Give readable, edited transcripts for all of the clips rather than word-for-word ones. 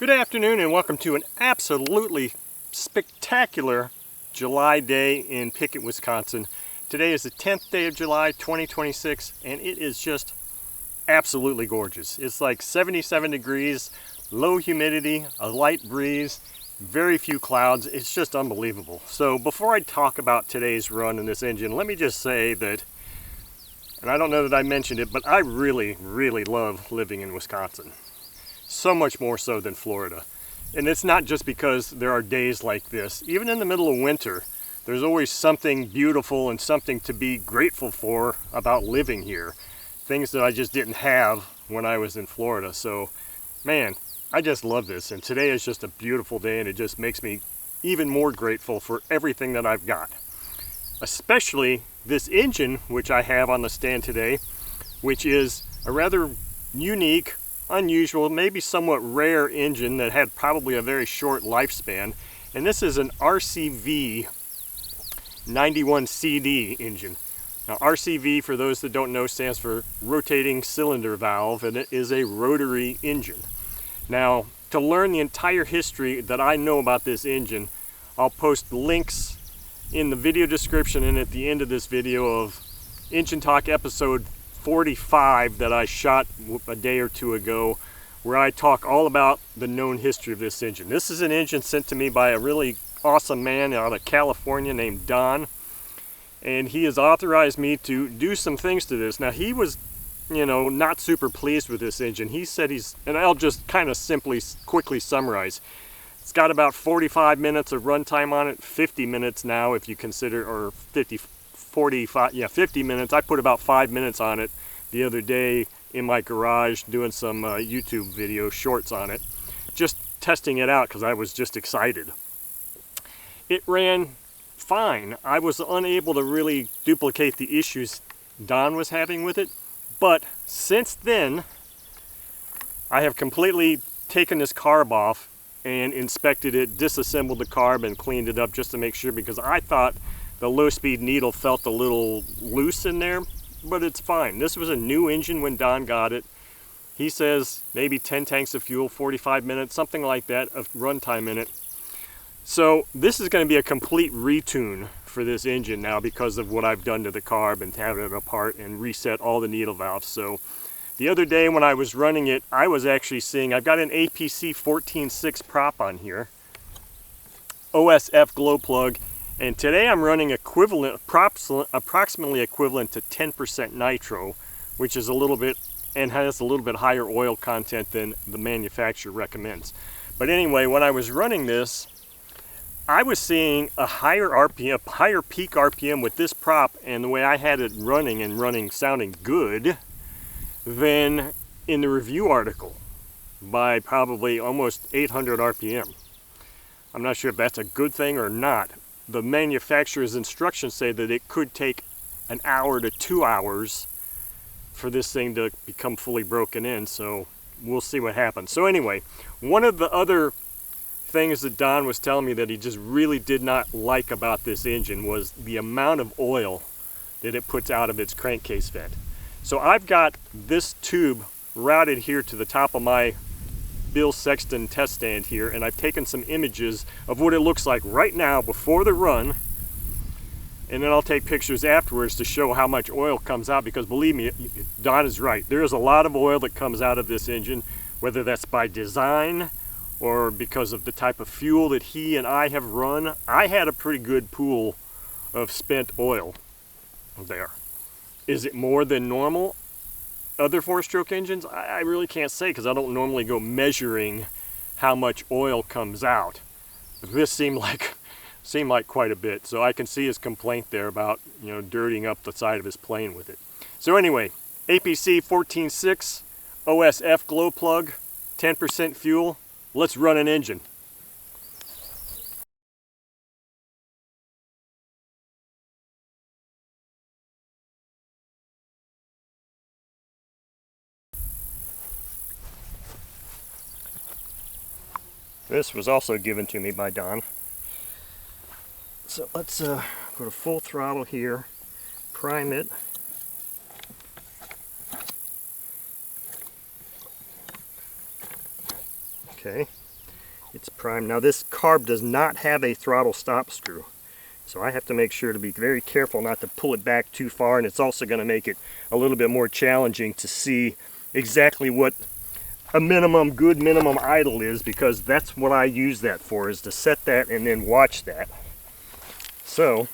Good afternoon and welcome to an absolutely spectacular July day in Pickett, Wisconsin. Today is the 10th day of July 2026 and it is just absolutely gorgeous. It's like 77 degrees, low humidity, a light breeze, very few clouds. It's just unbelievable. So before I talk about today's run in this engine, let me just say that, and I don't know that I mentioned it, but I really love living in Wisconsin. So much more so than Florida. And it's not just because there are days like this. Even in the middle of winter, there's always something beautiful and something to be grateful for about living here. Things that I just didn't have when I was in Florida. So, man, I just love this. And today is just a beautiful day and it just makes me even more grateful for everything that I've got. Especially this engine, which I have on the stand today, which is a rather unique, unusual, maybe somewhat rare engine that had probably a very short lifespan. And this is an RCV 91CD engine. Now RCV, for those that don't know, stands for rotating cylinder valve, and it is a rotary engine. Now, to learn the entire history that I know about this engine, I'll post links in the video description and at the end of this video of Engine Talk episode 45 that I shot a day or two ago, where I talk all about the known history of this engine. This is an engine sent to me by a really awesome man out of California named Don, and he has authorized me to do some things to this. Now, he was, not super pleased with this engine. He said and I'll just kind of quickly summarize. It's got about 45 minutes of runtime on it, 50 minutes now if you consider, or 50 minutes. I put about 5 minutes on it the other day in my garage doing some YouTube video shorts on it, just testing it out because I was just excited. It ran fine. I was unable to really duplicate the issues Don was having with it, but since then I have completely taken this carb off and inspected it, disassembled the carb and cleaned it up just to make sure, because I thought the low-speed needle felt a little loose in there, but it's fine. This was a new engine when Don got it. He says maybe 10 tanks of fuel, 45 minutes, something like that of runtime in it. So this is going to be a complete retune for this engine now because of what I've done to the carb and having it apart and reset all the needle valves. So the other day when I was running it, I was actually seeing, I've got an APC 14.6 prop on here, OSF glow plug. And today I'm running approximately equivalent to 10% nitro, which is a little bit, and has a little bit higher oil content than the manufacturer recommends. But anyway, when I was running this, I was seeing a higher RPM, higher peak RPM with this prop, and the way I had it running sounding good, than in the review article by probably almost 800 RPM. I'm not sure if that's a good thing or not. The manufacturer's instructions say that it could take an hour to 2 hours for this thing to become fully broken in, so we'll see what happens. So anyway, one of the other things that Don was telling me that he just really did not like about this engine was the amount of oil that it puts out of its crankcase vent. So I've got this tube routed here to the top of my Bill Sexton test stand here, and I've taken some images of what it looks like right now before the run, and then I'll take pictures afterwards to show how much oil comes out, because believe me, Don is right. There is a lot of oil that comes out of this engine, whether that's by design or because of the type of fuel that he and I have run. I had a pretty good pool of spent oil there. Is it more than normal? Other four-stroke engines, I really can't say because I don't normally go measuring how much oil comes out. This seemed like quite a bit, so I can see his complaint there about dirtying up the side of his plane with it. So anyway, APC 14.6 OSF glow plug, 10% fuel. Let's run an engine. This was also given to me by Don. So let's go to full throttle here, prime it. Okay, It's primed. Now this carb does not have a throttle stop screw, so I have to make sure to be very careful not to pull it back too far, and it's also going to make it a little bit more challenging to see exactly what a good minimum idle is, because that's what I use that for, is to set that and then watch that. So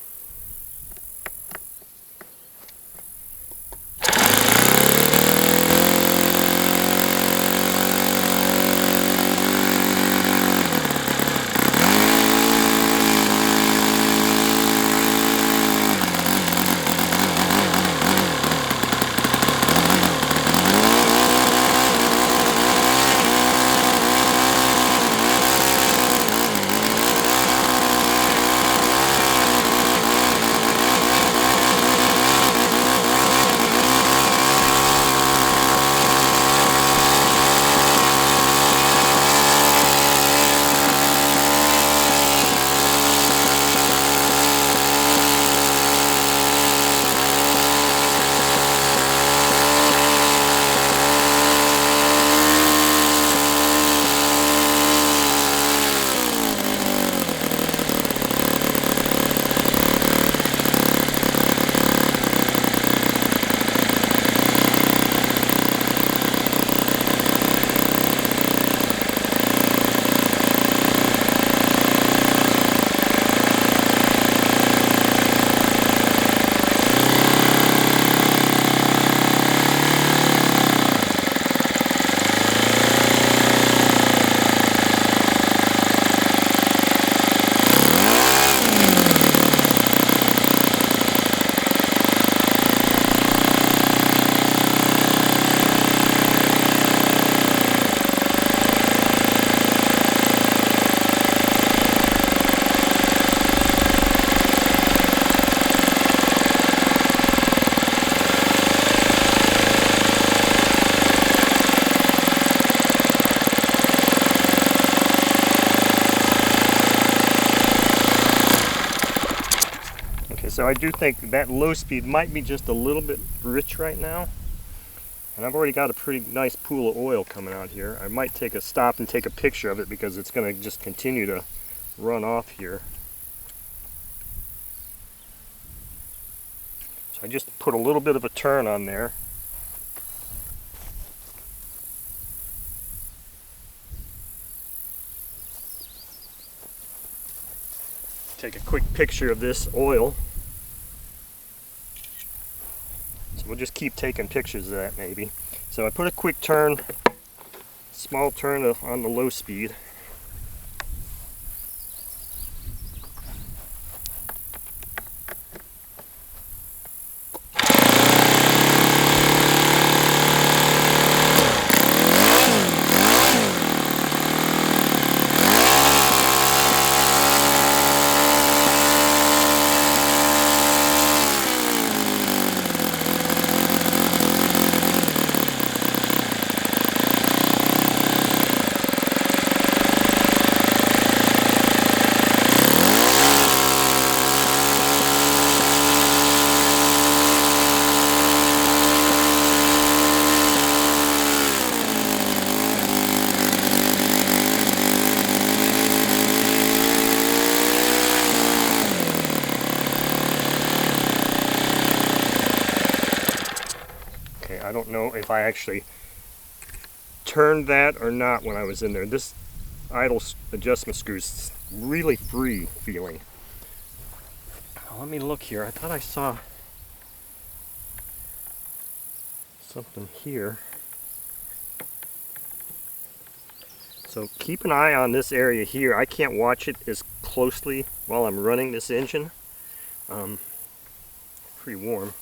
So I do think that low speed might be just a little bit rich right now. And I've already got a pretty nice pool of oil coming out here. I might take a stop and take a picture of it, because it's going to just continue to run off here. So I just put a little bit of a turn on there. Take a quick picture of this oil. We'll just keep taking pictures of that maybe. So I put a quick turn, small turn on the low speed. I don't know if I actually turned that or not when I was in there. This idle adjustment screw is really free feeling. Let me look here. I thought I saw something here. So keep an eye on this area here. I can't watch it as closely while I'm running this engine. Pretty warm.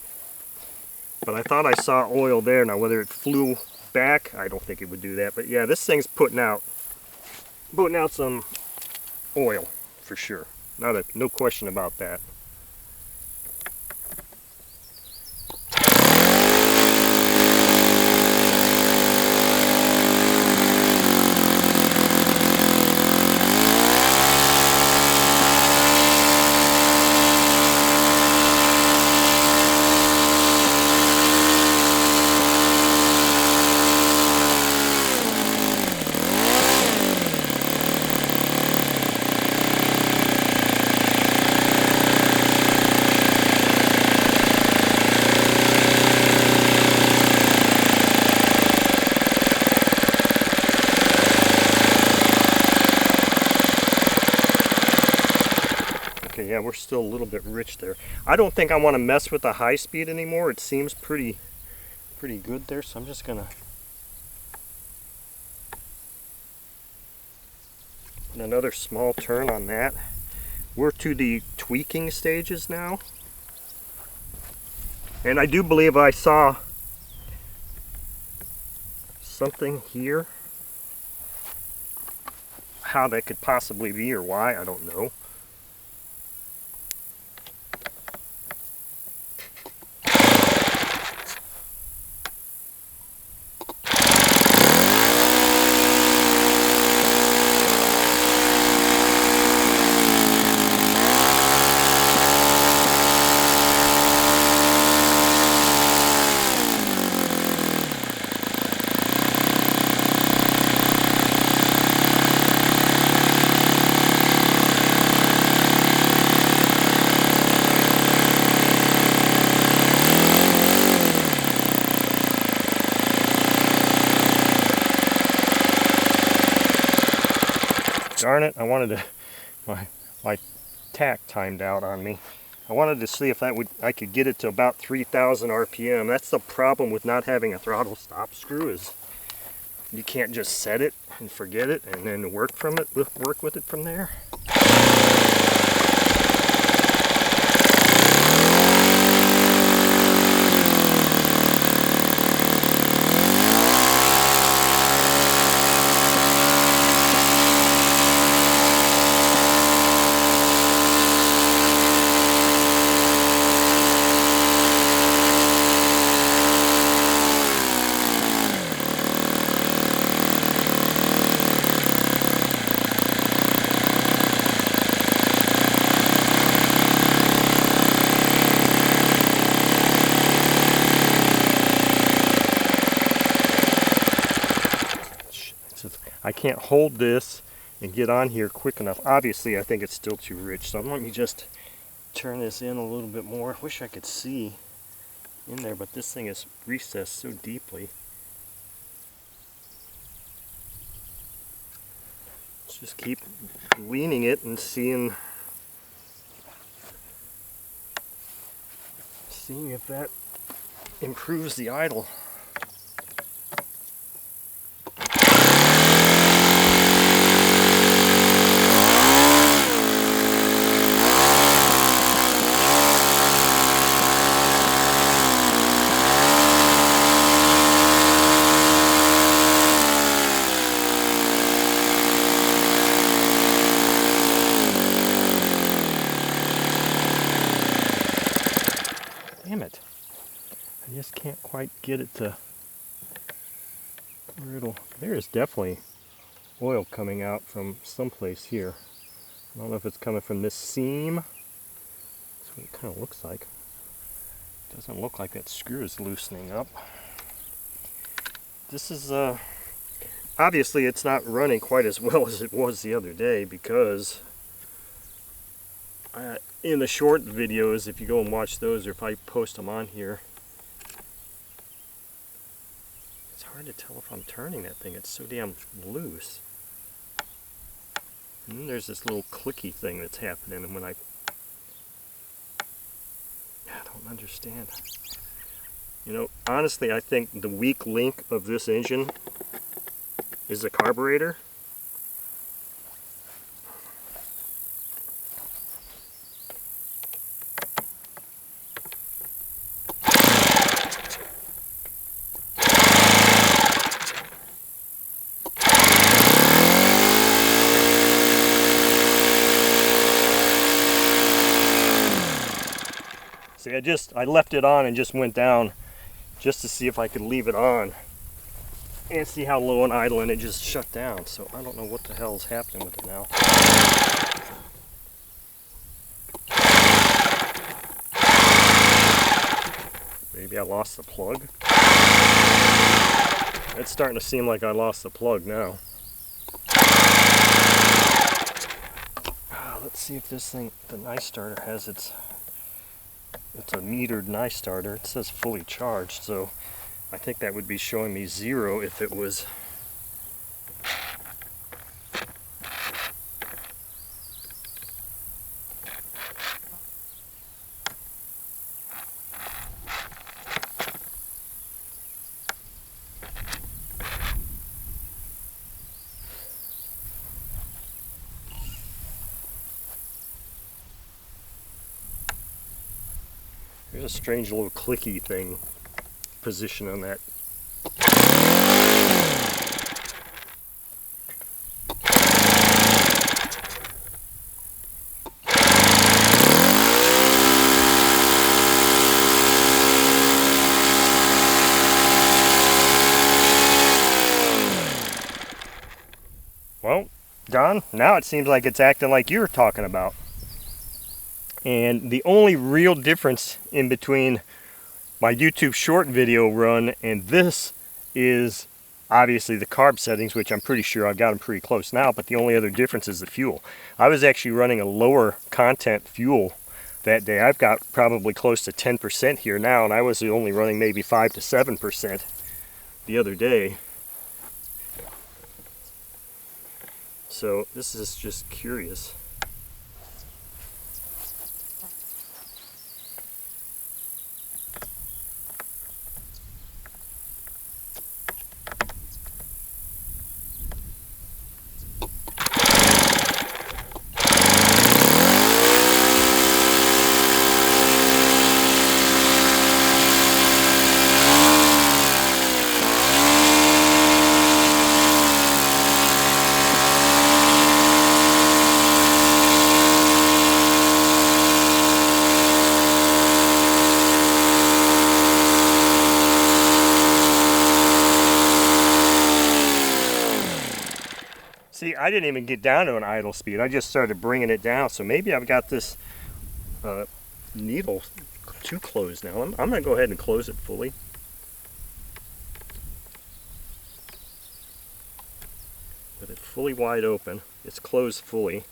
But I thought I saw oil there. Now whether it flew back, I don't think it would do that. But yeah, this thing's putting out some oil for sure. No question about that. Okay, yeah, we're still a little bit rich there. I don't think I want to mess with the high speed anymore. It seems pretty good there, so I'm just gonna put another small turn on that. We're to the tweaking stages now. And I do believe I saw something here. How that could possibly be or why, I don't know. Darn it, I wanted to, my tack timed out on me. I wanted to see if I could get it to about 3,000 RPM. That's the problem with not having a throttle stop screw, is you can't just set it and forget it and then work with it from there. I can't hold this and get on here quick enough. Obviously, I think it's still too rich, so let me just turn this in a little bit more. I wish I could see in there, but this thing is recessed so deeply. Let's just keep leaning it and seeing if that improves the idle. Damn it. I just can't quite get it to where it'll... There is definitely oil coming out from someplace here. I don't know if it's coming from this seam. That's what it kind of looks like. Doesn't look like that screw is loosening up. This is, obviously it's not running quite as well as it was the other day, because in the short videos, if you go and watch those, or if I post them on here, it's hard to tell if I'm turning that thing. It's so damn loose. And then there's this little clicky thing that's happening, and when I don't understand. You know, honestly, I think the weak link of this engine is the carburetor. See, I left it on and just went down just to see if I could leave it on and see how low and idle, and it just shut down. So I don't know what the hell is happening with it now. Maybe I lost the plug. It's starting to seem like I lost the plug now. Let's see if this thing, the nice starter, has it's a metered nice starter. It says fully charged, so I think that would be showing me 0 if it was a strange little clicky thing position on that. Well, John, now it seems like it's acting like you were talking about. And the only real difference in between my YouTube short video run and this is obviously the carb settings, which I'm pretty sure I've got them pretty close now, but the only other difference is the fuel. I was actually running a lower content fuel that day. I've got probably close to 10% here now, and I was only running maybe 5 to 7% the other day. So this is just curious. See, I didn't even get down to an idle speed. I just started bringing it down. So maybe I've got this needle too closed now. I'm going to go ahead and close it fully. With it fully wide open. It's closed fully.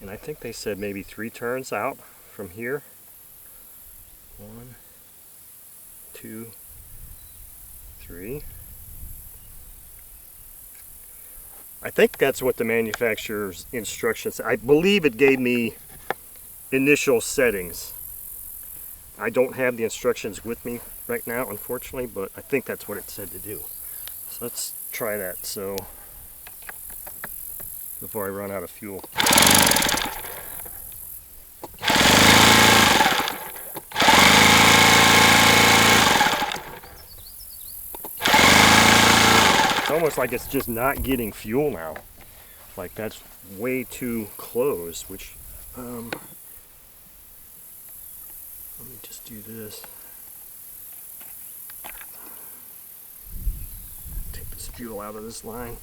And I think they said maybe 3 turns out from here. 1, 2, 3. I think that's what the manufacturer's instructions. I believe it gave me initial settings. I don't have the instructions with me right now, unfortunately, but I think that's what it said to do. So let's try that. So before I run out of fuel. It's almost like it's just not getting fuel now. Like that's way too close, which let me just do this. Take this fuel out of this line.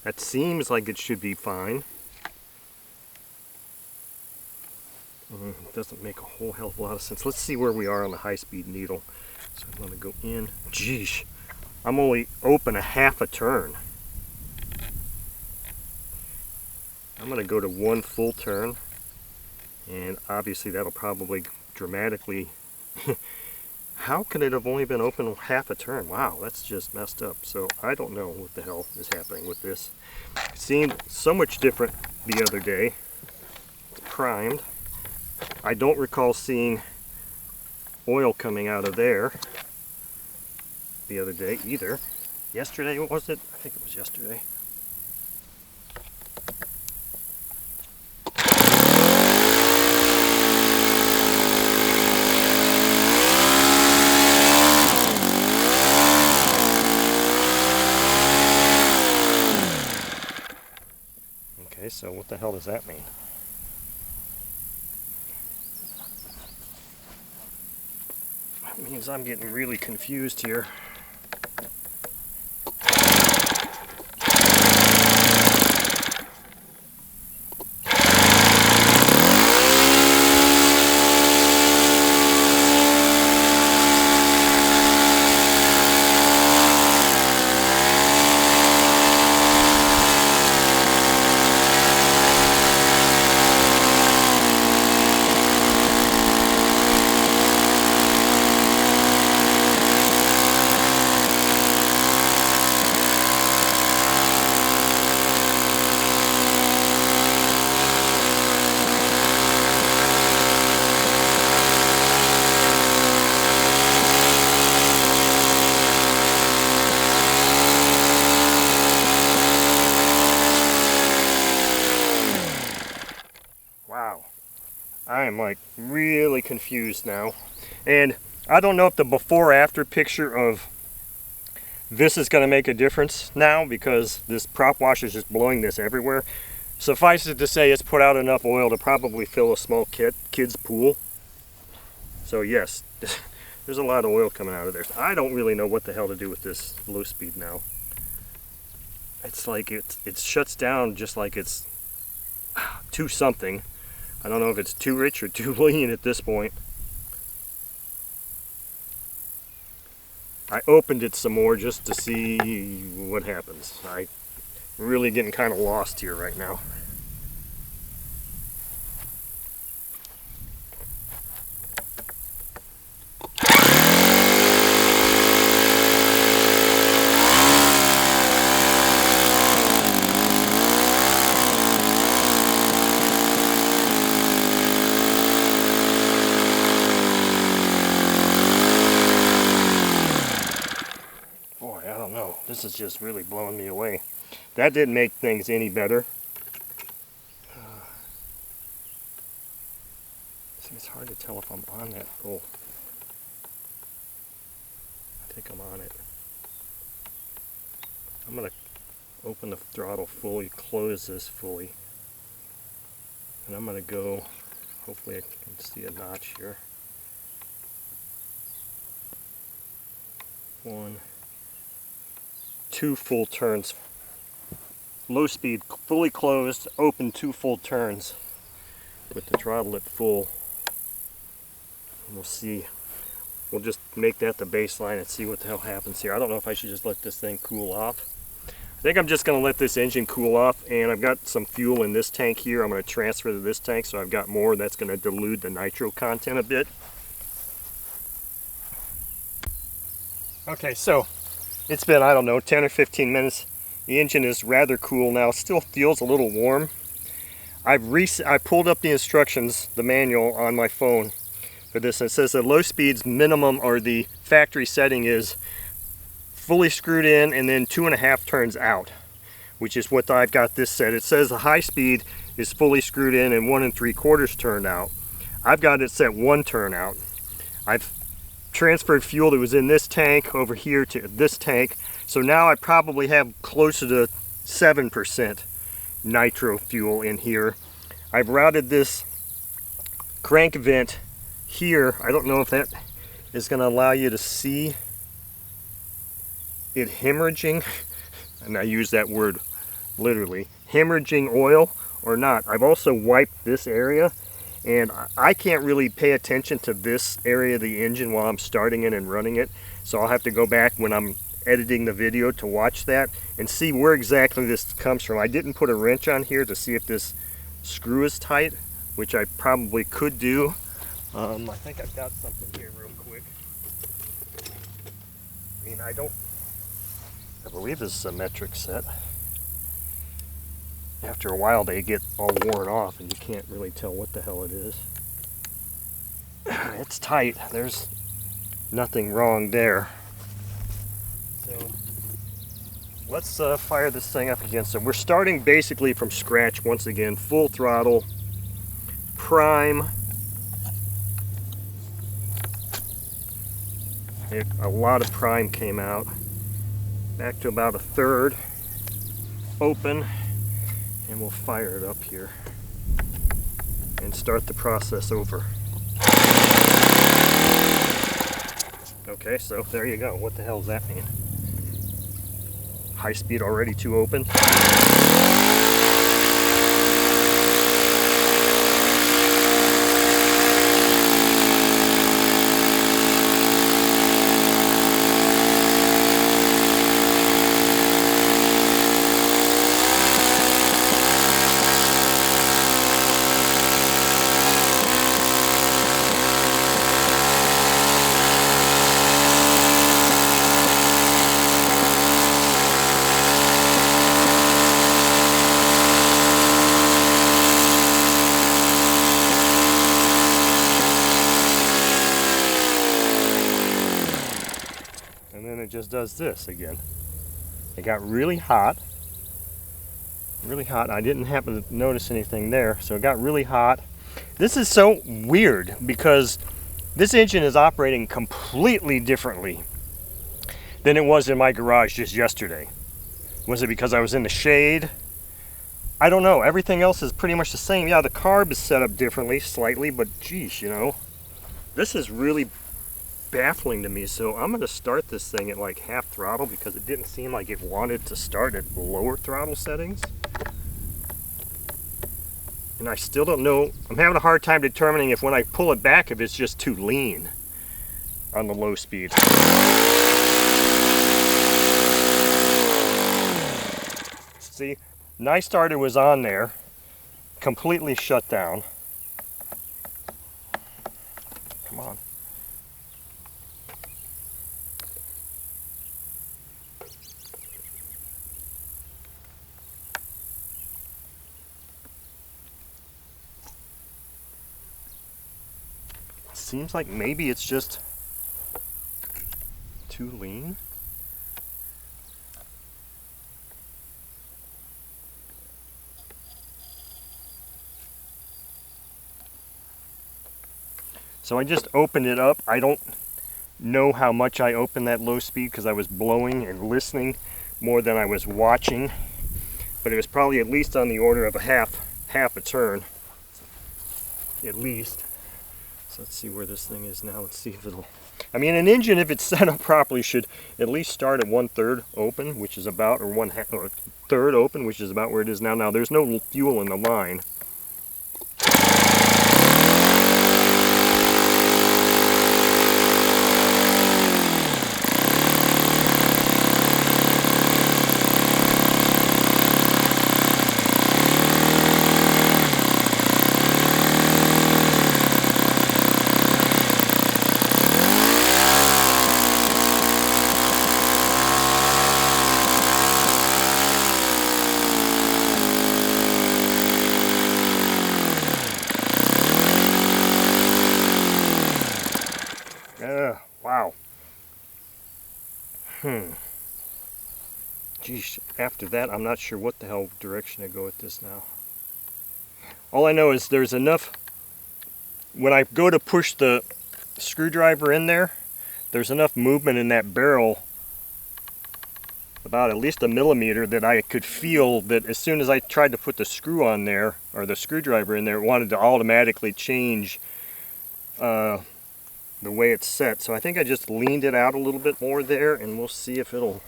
That seems like it should be fine. It doesn't make a whole hell of a lot of sense. Let's see where we are on the high-speed needle. So I'm going to go in. Geesh, I'm only open a half a turn. I'm going to go to 1 full turn. And obviously that'll probably dramatically... How could it have only been open half a turn? Wow, that's just messed up. So I don't know what the hell is happening with this. It seemed so much different the other day. It's primed. I don't recall seeing oil coming out of there the other day either. Yesterday, what was it? I think it was yesterday. Okay, so what the hell does that mean? That means I'm getting really confused here. I'm like really confused now. And I don't know if the before after picture of this is going to make a difference now, because this prop wash is just blowing this everywhere. Suffice it to say, it's put out enough oil to probably fill a small kid's pool. So yes, there's a lot of oil coming out of there. I don't really know what the hell to do with this low speed now. It's like it shuts down just like it's too something. I don't know if it's too rich or too lean at this point. I opened it some more just to see what happens. I'm really getting kind of lost here right now. This is just really blowing me away. That didn't make things any better. See, it's hard to tell if I'm on that. Oh, I think I'm on it. I'm going to open the throttle fully, close this fully, and I'm going to go, hopefully I can see a notch here. 1, 2 full turns. Low speed, fully closed, open 2 full turns with the throttle at full. And we'll see. We'll just make that the baseline and see what the hell happens here. I don't know if I should just let this thing cool off. I think I'm just going to let this engine cool off, and I've got some fuel in this tank here. I'm going to transfer to this tank, so I've got more. That's going to dilute the nitro content a bit. Okay, so it's been, I don't know, 10 or 15 minutes. The engine is rather cool now. Still feels a little warm. I pulled up the instructions, the manual, on my phone for this. And it says the low speeds minimum, or the factory setting, is fully screwed in and then 2.5 turns out, which is what I've got this set. It says the high speed is fully screwed in and 1 3/4 turned out. I've got it set 1 turn out. I've transferred fuel that was in this tank over here to this tank, so now I probably have closer to 7% nitro fuel in here. I've routed this crank vent here. I don't know if that is going to allow you to see it hemorrhaging, and I use that word literally, hemorrhaging oil or not. I've also wiped this area, and I can't really pay attention to this area of the engine while I'm starting it and running it, so I'll have to go back when I'm editing the video to watch that and see where exactly this comes from. I didn't put a wrench on here to see if this screw is tight, which I probably could do. I think I've got something here real quick. I mean, I believe this is a metric set. After a while they get all worn off and you can't really tell what the hell it is. It's tight. There's nothing wrong there. So let's fire this thing up again. So we're starting basically from scratch once again. Full throttle, prime. A lot of prime came out. Back to about 1/3. Open. And we'll fire it up here and start the process over. Okay, so there you go. What the hell does that mean? High speed already too open. And then it just does this again. It got really hot. Really hot. I didn't happen to notice anything there. So it got really hot. This is so weird because this engine is operating completely differently than it was in my garage just yesterday. Was it because I was in the shade? I don't know. Everything else is pretty much the same. Yeah, the carb is set up differently slightly, but geez, you know, this is really baffling to me. So I'm going to start this thing at like half throttle because it didn't seem like it wanted to start at lower throttle settings. And I still don't know. I'm having a hard time determining if when I pull it back, if it's just too lean on the low speed. See, nice starter was on there, completely shut down. Come on. Seems like maybe it's just too lean. So I just opened it up. I don't know how much I opened that low speed because I was blowing and listening more than I was watching. But it was probably at least on the order of a half a turn. At least. So let's see where this thing is now. Let's see if it'll... I mean, an engine, if it's set up properly, should at least start at 1/3 open, which is about, or 1/3 open, which is about where it is now. Now, there's no fuel in the line. Wow. Geez, after that, I'm not sure what the hell direction to go with this now. All I know is there's enough, when I go to push the screwdriver in there, there's enough movement in that barrel, about at least a millimeter, that I could feel that as soon as I tried to put the screw on there, or the screwdriver in there, it wanted to automatically change the way it's set. So I think I just leaned it out a little bit more there, and we'll see if it'll...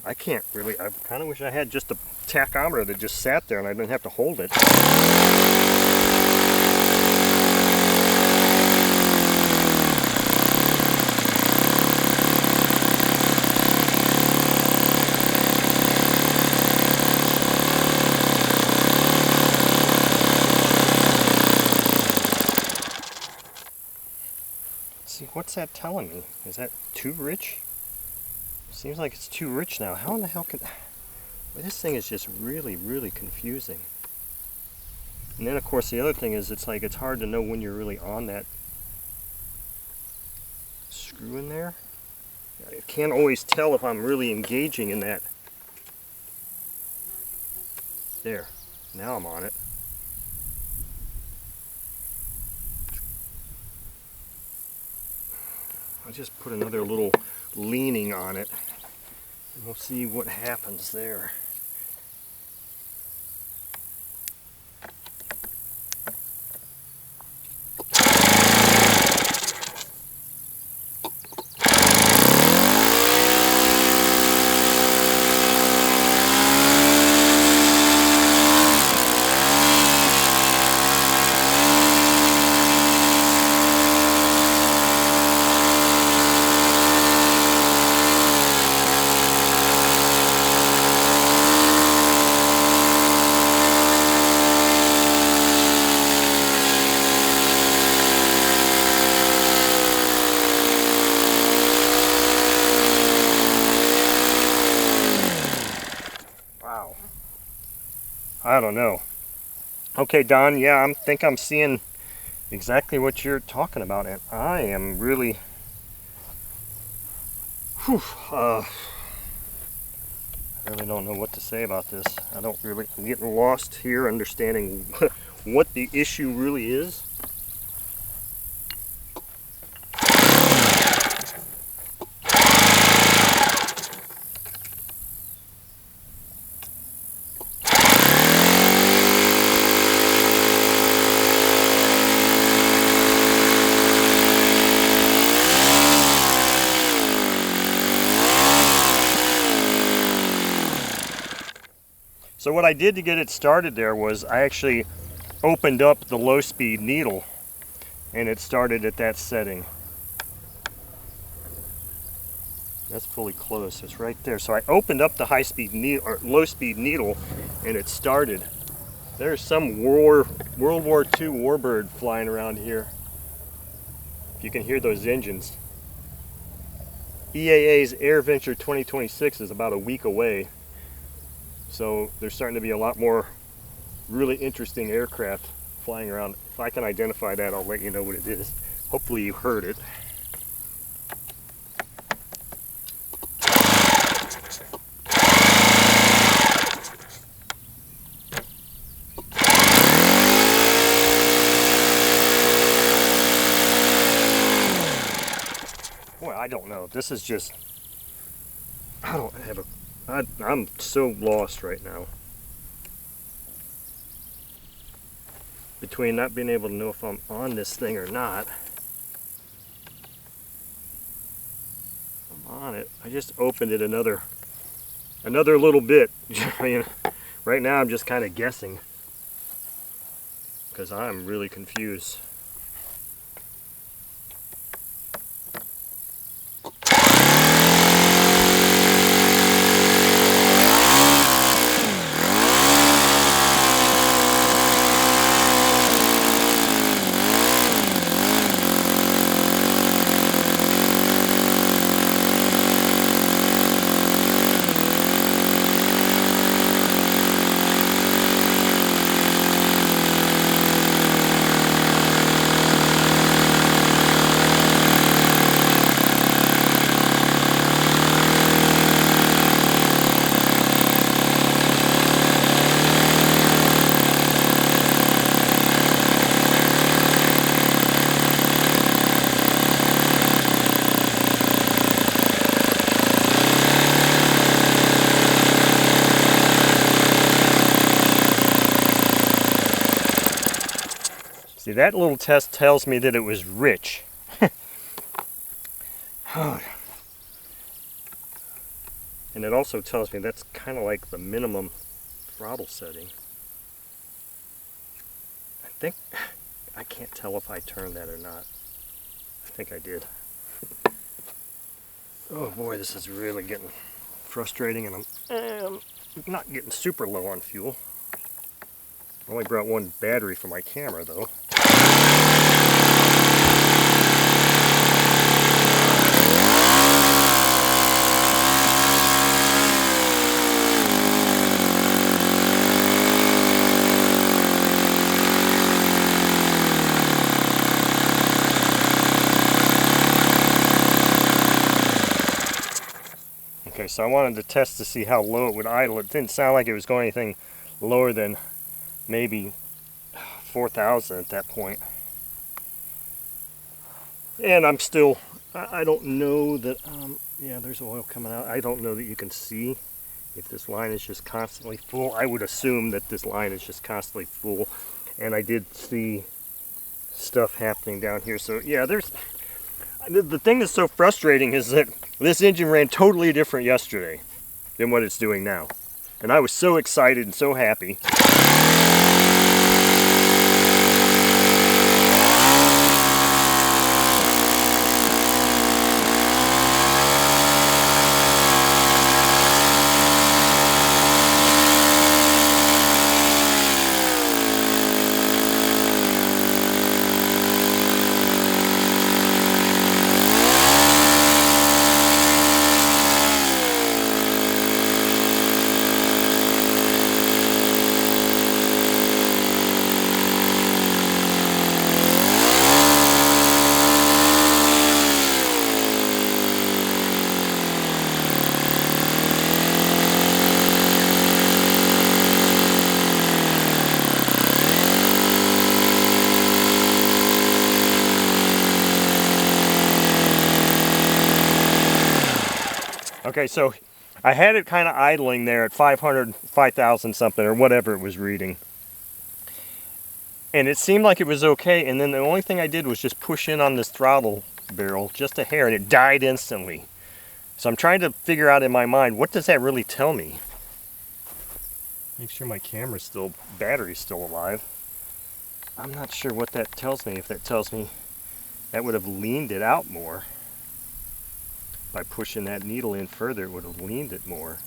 I can't really... I kind of wish I had just a tachometer that just sat there and I didn't have to hold it. See, what's that telling me? Is that too rich? Seems like it's too rich now. How in the hell can... Well, this thing is just really, really confusing. And then, of course, the other thing is it's like it's hard to know when you're really on that screw in there. I can't always tell if I'm really engaging in that. There. Now I'm on it. I'll just put another little leaning on it, and we'll see what happens there. I don't know. Okay, Don, yeah, I think I'm seeing exactly what you're talking about, and I am really... I really don't know what to say about this. I'm getting lost here understanding what the issue really is. So what I did to get it started there was I actually opened up the low speed needle and it started at that setting. That's fully closed, so it's right there. So I opened up the high speed needle or low speed needle and it started. There's some World War II warbird flying around here. If you can hear those engines. EAA's AirVenture 2026 is about a week away. So there's starting to be a lot more really interesting aircraft flying around. If I can identify that, I'll let you know what it is. Hopefully you heard it. Boy, I don't know. This is just, I don't have a, I'm so lost right now. Between not being able to know if I'm on this thing or not. I'm on it. I just opened it another little bit. I mean, right now I'm just kind of guessing because I'm really confused. See, that little test tells me that it was rich. And it also tells me that's kind of like the minimum throttle setting. I can't tell if I turned that or not. I think I did. Oh boy, this is really getting frustrating, and I'm not getting super low on fuel. I only brought one battery for my camera though. Okay, so I wanted to test to see how low it would idle. It didn't sound like it was going anything lower than maybe 4,000 at that point. And I'm still, I don't know that, yeah, there's oil coming out. I don't know that you can see if this line is just constantly full. I would assume that this line is just constantly full. And I did see stuff happening down here. So yeah, the thing that's so frustrating is that this engine ran totally different yesterday than what it's doing now. And I was so excited and so happy. Okay, so I had it kind of idling there at 500, 5,000 something or whatever it was reading. And it seemed like it was okay, and then the only thing I did was just push in on this throttle barrel just a hair, and it died instantly. So I'm trying to figure out in my mind, what does that really tell me? Make sure my battery's still alive. I'm not sure what that tells me. If that tells me that would have leaned it out more. By pushing that needle in further, it would have leaned it more.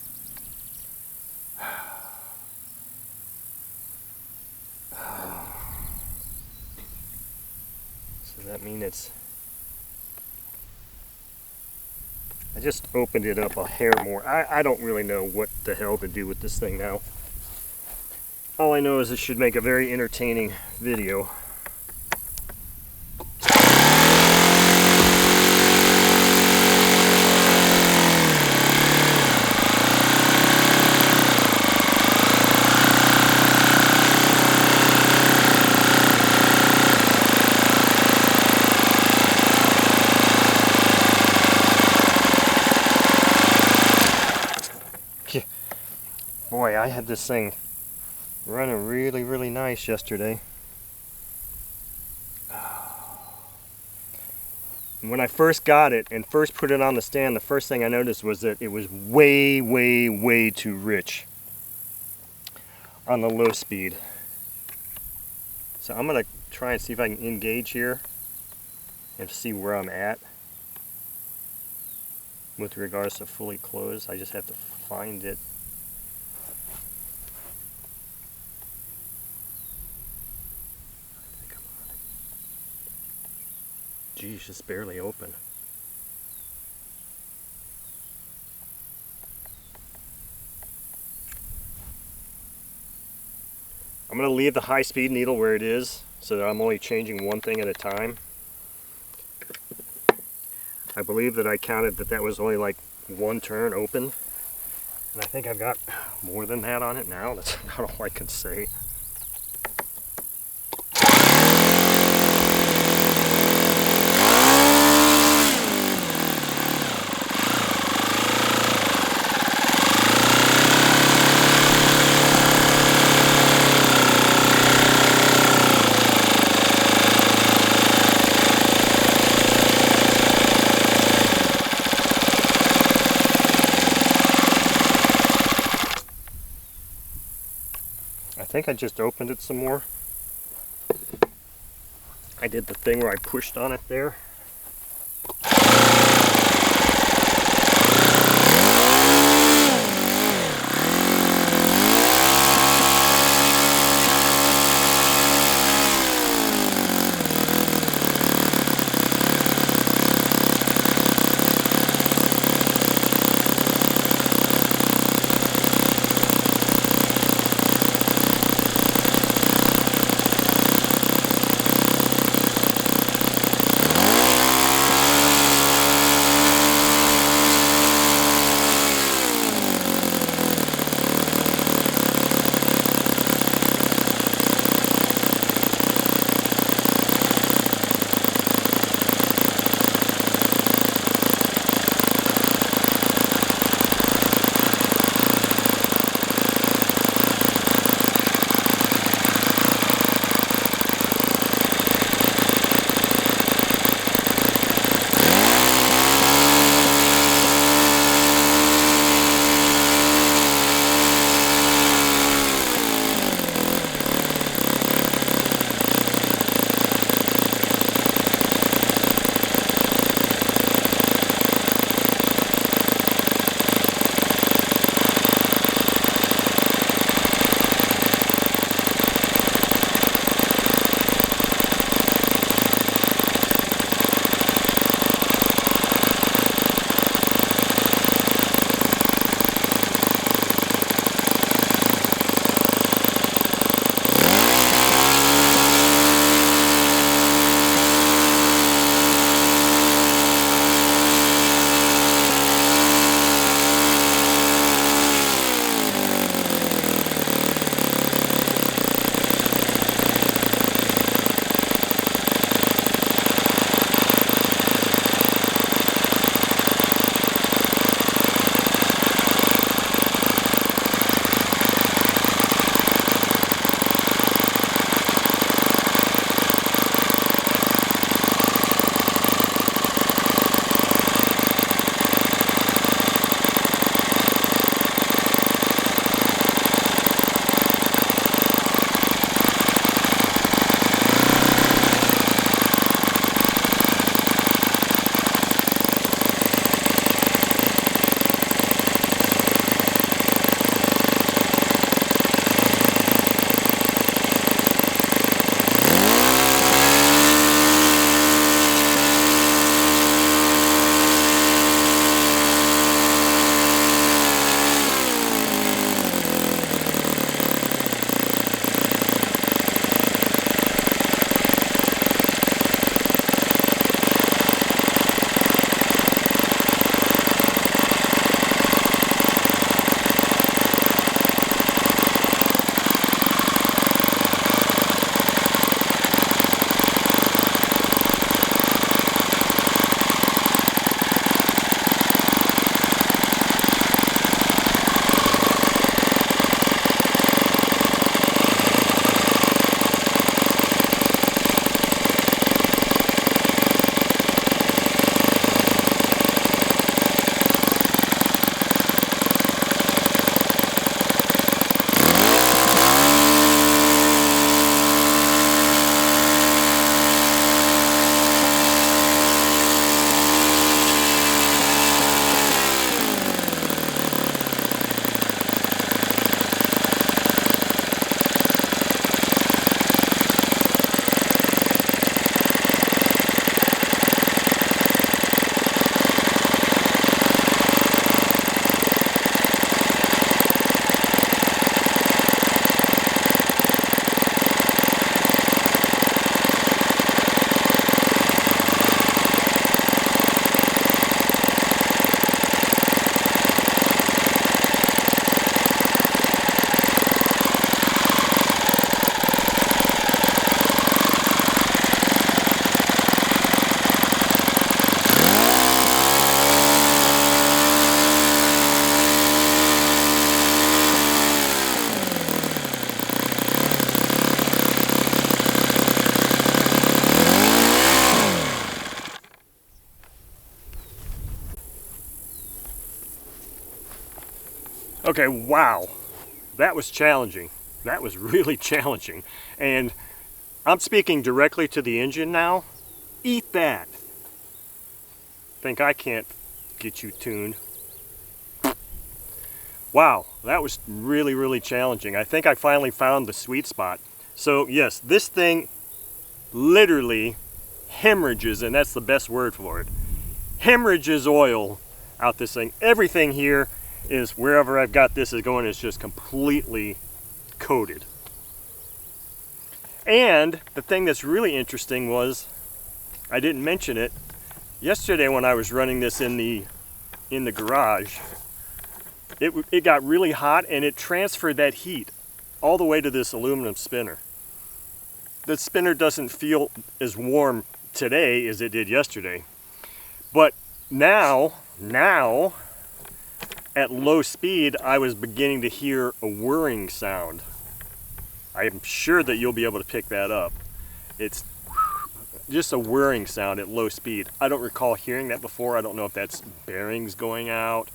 Does that mean it's... I just opened it up a hair more. I don't really know what the hell to do with this thing now. All I know is it should make a very entertaining video. Boy, I had this thing running really, really nice yesterday. When I first got it and first put it on the stand, the first thing I noticed was that it was way, way, way too rich on the low speed. So I'm going to try and see if I can engage here and see where I'm at with regards to fully closed. I just have to find it. Geez, it's barely open. I'm going to leave the high-speed needle where it is so that I'm only changing one thing at a time. I believe that I counted that was only like one turn open. And I think I've got more than that on it now. That's about all I can say. I think I just opened it some more. I did the thing where I pushed on it there. Okay, wow, that was challenging. That was really challenging. And I'm speaking directly to the engine now. Eat that. Think I can't get you tuned. Wow, that was really, really challenging. I think I finally found the sweet spot. So yes, this thing literally hemorrhages, and that's the best word for it. Hemorrhages oil out this thing. Everything here is, wherever I've got this is going, is just completely coated. And the thing that's really interesting was, I didn't mention it, yesterday when I was running this in the garage, it got really hot and it transferred that heat all the way to this aluminum spinner. The spinner doesn't feel as warm today as it did yesterday. But now at low speed, I was beginning to hear a whirring sound. I am sure that you'll be able to pick that up. It's just a whirring sound at low speed. I don't recall hearing that before. I don't know if that's bearings going out.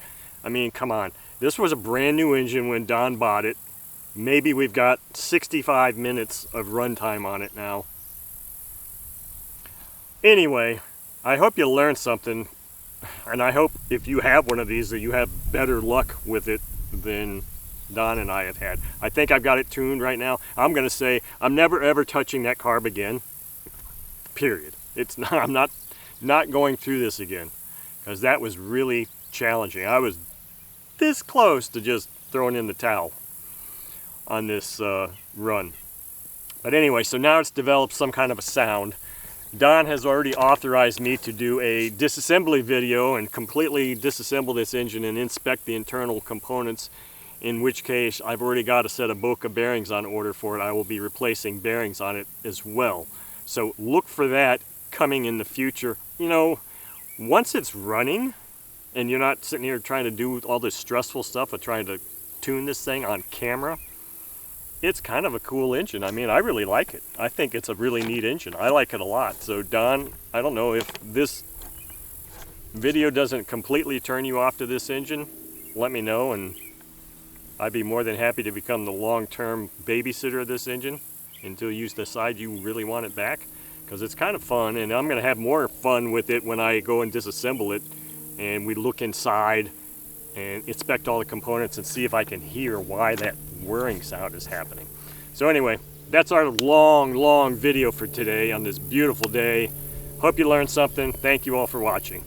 I mean, come on. This was a brand new engine when Don bought it. Maybe we've got 65 minutes of runtime on it now. Anyway, I hope you learned something, and I hope if you have one of these that you have better luck with it than Don and I have had. I think I've got it tuned right now. I'm going to say I'm never ever touching that carb again. Period. I'm not going through this again, because that was really challenging. I was this close to just throwing in the towel on this run. But anyway, so now it's developed some kind of a sound. Don has already authorized me to do a disassembly video and completely disassemble this engine and inspect the internal components, in which case I've already got a set of Boca bearings on order for it. I will be replacing bearings on it as well. So look for that coming in the future. You know, once it's running and you're not sitting here trying to do all this stressful stuff of trying to tune this thing on camera, it's kind of a cool engine. I mean, I really like it. I think it's a really neat engine. I like it a lot. So Don, I don't know if this video doesn't completely turn you off to this engine, let me know, and I'd be more than happy to become the long-term babysitter of this engine until you decide you really want it back, because it's kind of fun, and I'm going to have more fun with it when I go and disassemble it and we look inside and inspect all the components and see if I can hear why that whirring sound is happening. So anyway, that's our long video for today on this beautiful day. Hope you learned something. Thank you all for watching.